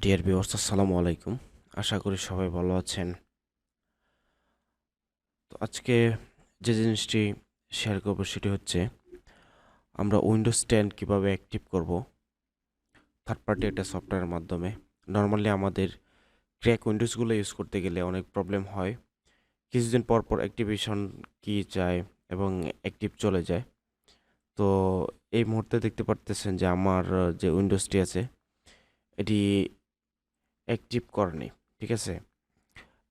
Dear viewers, আসসালামু আলাইকুম। আশা করি সবাই ভালো আছেন। তো আজকে যে জিনিসটি শেয়ার করব সেটি হচ্ছে আমরা উইন্ডোজ 10 কিভাবে অ্যাক্টিভ করব থার্ড পার্টি একটা সফটওয়্যারের মাধ্যমে। নর্মালি আমাদের ক্র্যাক উইন্ডোজগুলো ইউজ করতে গেলে অনেক প্রবলেম হয়। কিছুদিন পর পর অ্যাক্টিভেশন কি যায় এবং অ্যাক্টিভ চলে যায়। তো এই মুহূর্তে দেখতে পারতেছেন যে আমার যে উইন্ডোজটি আছে এটি অ্যাক্টিভ করেনি। ঠিক আছে,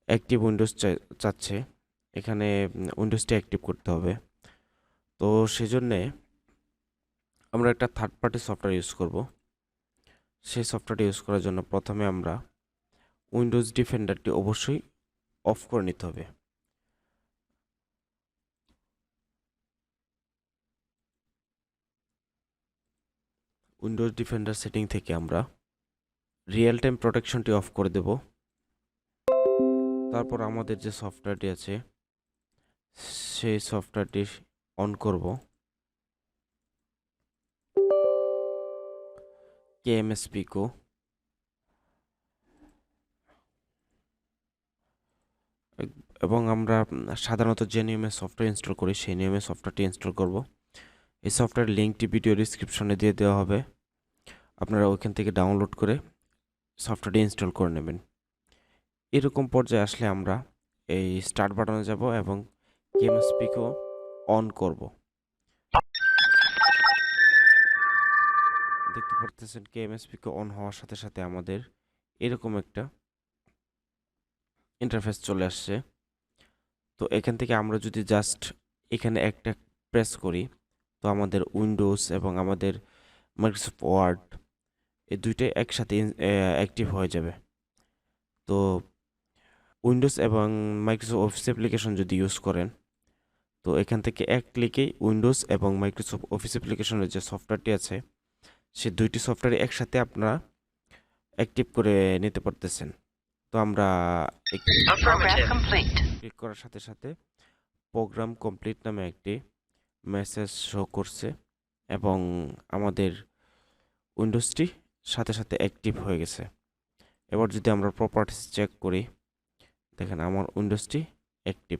অ্যাক্টিভ উইন্ডোজ চাচ্ছে এখানে। উইন্ডোজটি অ্যাক্টিভ করতে হবে। তো সেজন্যে আমরা একটা থার্ড পার্টি সফটওয়্যার ইউজ করব। সেই সফটওয়্যারটি ইউজ করার জন্য প্রথমে আমরা উইন্ডোজ ডিফেন্ডারটি অবশ্যই অফ করে নিতে হবে। উইন্ডোজ ডিফেন্ডার সেটিং থেকে আমরা রিয়েল টাইম প্রোটেকশনটি অফ করে দেব। তারপর আমাদের যে সফটওয়্যারটি আছে সেই সফটওয়্যারটি অন করব। কেএমএস পিকো এবং আমরা সাধারণত যে নিয়মে সফটওয়্যার ইনস্টল করি সেই নিয়মে সফটওয়্যারটি ইনস্টল করব। এই সফটওয়্যার লিঙ্কটি ভিডিও ডিসক্রিপশনে দিয়ে দেওয়া হবে। আপনারা ওইখান থেকে ডাউনলোড করে সফটওয়্যারটি ইনস্টল করে নেবেন। এরকম পর্যায়ে আসলে আমরা এই স্টার্ট বাটনে যাব এবং কেএমএস পিকো অন করব। দেখতে পারতেছেন কেএমএস পিকো অন হওয়ার সাথে সাথে আমাদের এরকম একটা ইন্টারফেস চলে আসছে। তো এখান থেকে আমরা যদি জাস্ট এখানে একটা প্রেস করি তো আমাদের উইন্ডোজ এবং আমাদের মাইক্রোসফট ওয়ার্ড এই দুইটাই একসাথে অ্যাক্টিভ হয়ে যাবে। তো উইন্ডোজ এবং মাইক্রোসফট অফিস অ্যাপ্লিকেশন যদি ইউজ করেন তো এখান থেকে এক ক্লিকেই উইন্ডোজ এবং মাইক্রোসফট অফিস অ্যাপ্লিকেশনের যে সফটওয়্যারটি আছে সে দুইটি সফটওয়্যার একসাথে আপনারা অ্যাক্টিভ করে নিতে পারতেছেন। তো আমরা ক্লিক করার সাথে সাথে প্রোগ্রাম কমপ্লিট নামে একটি মেসেজ শো করছে এবং আমাদের উইন্ডোজটি সাথে সাথে অ্যাক্টিভ হয়ে গেছে। এবার যদি আমরা প্রপার্টিস চেক করি, দেখেন আমার উইন্ডোজটি অ্যাক্টিভ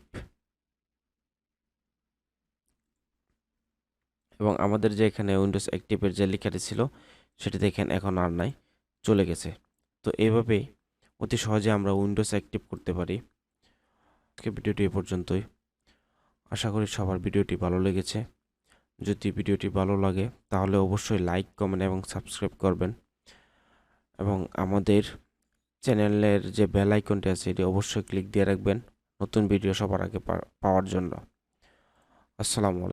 এবং আমাদের যে এখানে উইন্ডোজ অ্যাক্টিভের যে লেখাটি ছিল সেটি দেখেন এখন আর নাই, চলে গেছে। তো এইভাবেই অতি সহজে আমরা উইন্ডোজ অ্যাক্টিভ করতে পারি। আজকে ভিডিওটি এ পর্যন্তই। আশা করি সবার ভিডিওটি ভালো লেগেছে। যদি ভিডিওটি ভালো লাগে তাহলে অবশ্যই লাইক, কমেন্ট এবং সাবস্ক্রাইব করবেন এবং আমাদের চ্যানেলের যে বেল আইকনটি আছে এটি অবশ্যই ক্লিক দিয়ে রাখবেন নতুন ভিডিও সবার আগে পাওয়ার জন্য। আসসালামু আলাইকুম।